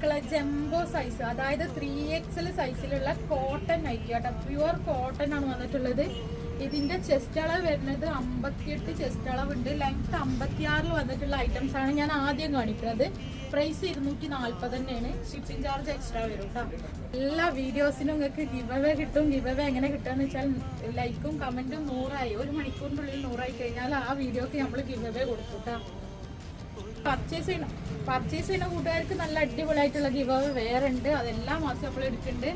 മക്കളെ jumbo size, അതായത് 3XL സൈസിലുള്ള കോട്ടൺ നൈറ്റി കേട്ടോ. പ്യുവർ കോട്ടൺ ആണ് വന്നിട്ടുള്ളത്. ഇതിന്റെ ചെസ്റ്റ് അളവ് വരുന്നത് 58 ചെസ്റ്റ് അളവുണ്ട്. ലെങ്ത് 56 വന്നിട്ടുള്ള ഐറ്റംസ് ആണ് ഞാൻ ആദ്യം കാണിക്കുന്നത്. പ്രൈസ് 240 തന്നെയാണ്. ഷിപ്പിംഗ് ചാർജ് എക്സ്ട്രാ വരും കേട്ടോ. എല്ലാ വീഡിയോസിനും നിങ്ങൾക്ക് ഗിവ് അവേ കിട്ടും. ഗിവ് അവേ എങ്ങനെ കിട്ടുകയെന്ന് വെച്ചാൽ ലൈക്കും കമന്റും 100 1 മണിക്കൂറിനുള്ളിൽ 100 കഴിഞ്ഞാൽ ആ വീഡിയോക്ക് നമ്മൾ ഗിവ് അവേ കൊടുക്കും കേട്ടോ. പർച്ചേസ് ചെയ്യുന്ന കൂട്ടുകാർക്ക് നല്ല അടിപൊളിയായിട്ടുള്ള ഗിവ് അവേ വേറെ ഉണ്ട്. അതെല്ലാ മാസം നമ്മൾ എടുക്കുന്നുണ്ട്.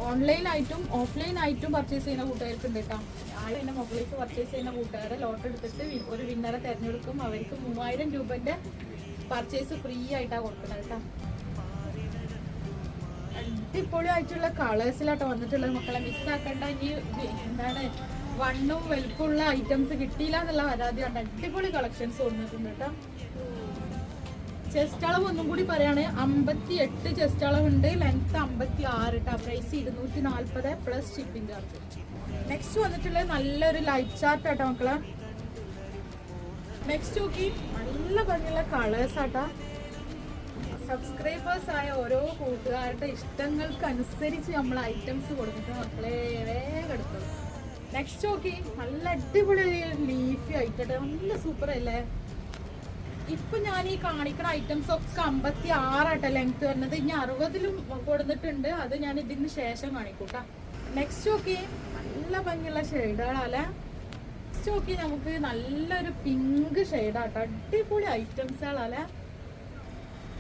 ഓൺലൈനായിട്ടും ഓഫ്ലൈനായിട്ടും പർച്ചേസ് ചെയ്യുന്ന കൂട്ടുകാർക്ക് ഉണ്ട് കേട്ടോ. ആളെന്നെ മൊബൈലേക്ക് പർച്ചേസ് ചെയ്യുന്ന കൂട്ടുകാരെ ലോട്ട് എടുത്തിട്ട് ഒരു വിന്നറെ തിരഞ്ഞെടുക്കും. അവർക്ക് 3000 രൂപന്റെ പർച്ചേസ് ഫ്രീ ആയിട്ടാണ് കൊടുക്കുന്നത് കേട്ടോ. അടിപൊളിയായിട്ടുള്ള കളേഴ്സിലാട്ടോ വന്നിട്ടുള്ളത് മക്കളെ. മിസ്സാക്കണ്ട. ഇനി എന്താണ് വണ്ണും വലുപ്പമുള്ള ഐറ്റംസ് കിട്ടിയില്ല എന്നുള്ള പരാതി ഉണ്ട്. അടിപൊളി കളക്ഷൻസ് വന്നിട്ടുണ്ട് കേട്ടോ. ചെസ്റ്റ് അളവ് ഒന്നും കൂടി പറയാണ്, 58 ചെസ്റ്റ് അളവുണ്ട്. ലെങ്ത് 56 കേട്ടോ. Price 240 plus shipping charge. Next വന്നിട്ടുള്ളത് നല്ലൊരു ലൈറ്റ് ചാർട്ട് ആട്ടോ മക്കളെ. നെക്സ്റ്റ് നോക്കി നല്ല ഭംഗിയുള്ള കളേഴ്സ് ആട്ടോ. സബ്സ്ക്രൈബേഴ്സ് ആയ ഓരോ കൂട്ടുകാരുടെ ഇഷ്ടങ്ങൾക്ക് അനുസരിച്ച് നമ്മൾ ഐറ്റംസ് കൊടുത്തിട്ട് മക്കളെ വേഗം എടുക്കും. നെക്സ്റ്റ് നോക്കി നല്ല അടിപൊളി ലീഫി ആയിട്ടെ, നല്ല സൂപ്പർ അല്ലേ. ഇപ്പൊ ഞാൻ ഈ കാണിക്കുന്ന ഐറ്റംസ് ഒക്കെ 56 ആട്ടോ ലെങ്ത് വരുന്നത്. ഇനി 60ലും കൊടുത്തിട്ടുണ്ട്. അത് ഞാൻ ഇതിന് ശേഷം കാണിക്കൂട്ടാ. നെക്സ്റ്റ് നോക്കി നല്ല ഭംഗിയുള്ള ഷെയ്ഡുകളല്ലേ. നെക്സ്റ്റ് നോക്കി നമുക്ക് നല്ലൊരു പിങ്ക് ഷെയ്ഡാട്ടോ. അടിപൊളി ഐറ്റംസുകളല്ലേ.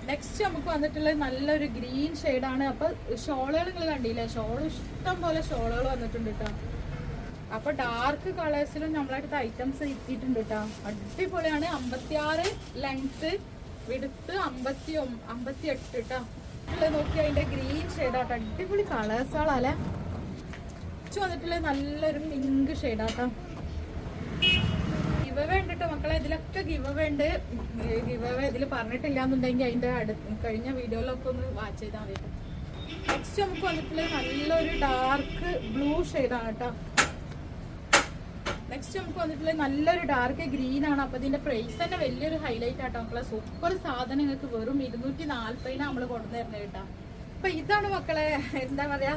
നെക്സ്റ്റ് നമുക്ക് വന്നിട്ടുള്ളത് നല്ലൊരു ഗ്രീൻ ഷെയ്ഡാണ്. അപ്പൊ ഷോളുകൾ നിങ്ങൾ കണ്ടില്ലേ, ഷോള് ഇഷ്ടം പോലെ ഷോളുകൾ വന്നിട്ടുണ്ട് കേട്ടോ. അപ്പൊ ഡാർക്ക് കളേഴ്സിലും നമ്മളടുത്ത് ഐറ്റംസ് എത്തിയിട്ടുണ്ട് കേട്ടോ. അടിപൊളിയാണ്. 56 ലെങ്ത്, വിടുത്ത് 58 കേട്ടോ. നോക്കി അതിന്റെ ഗ്രീൻ ഷെയ്ഡാട്ടോ. അടിപൊളി കളേഴ്സുകളല്ലേ. വന്നിട്ടുള്ളത് നല്ലൊരു പിങ്ക് ഷെയ്ഡാട്ടോ. ഗിവ് അവേ ഉണ്ട് കേട്ടോ മക്കളെ. ഇതിലൊക്കെ ഗിവ് അവേ ഉണ്ട്. ഗിവ് അവേ ഇതിൽ പറഞ്ഞിട്ടില്ല എന്നുണ്ടെങ്കിൽ അതിന്റെ കഴിഞ്ഞ വീഡിയോയിലൊക്കെ ഒന്ന് വാച്ച് ചെയ്താൽ മതി. നെക്സ്റ്റ് നമുക്ക് വന്നിട്ടുള്ളത് നല്ലൊരു ഡാർക്ക് ബ്ലൂ ഷെയ്ഡാണ് കേട്ടോ. നെക്സ്റ്റ് നമുക്ക് വന്നിട്ടുള്ളത് നല്ലൊരു ഡാർക്ക് ഗ്രീൻ ആണ്. അപ്പൊ ഇതിന്റെ പ്രൈസ് തന്നെ വലിയൊരു ഹൈലൈറ്റ് ആട്ടോ മക്കളെ. സൂപ്പർ സാധനം നിങ്ങൾക്ക് വെറും 240 നമ്മൾ കൊണ്ടുവരുന്നത് കേട്ടോ. അപ്പൊ ഇതാണ് മക്കളെ, എന്താ പറയാ,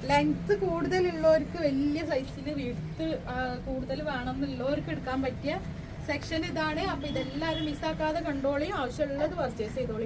ലെങ്ത് കൂടുതലുള്ളവർക്ക് വലിയ സൈസിന് വിഡ്ത്ത് കൂടുതൽ വേണമെന്നുള്ളവർക്ക് എടുക്കാൻ പറ്റിയ സെക്ഷൻ ഇതാണ്. അപ്പൊ ഇതെല്ലാവരും മിസ്സാക്കാതെ കണ്ടോളി. ആവശ്യമുള്ളത് പർച്ചേസ് ചെയ്തോളി.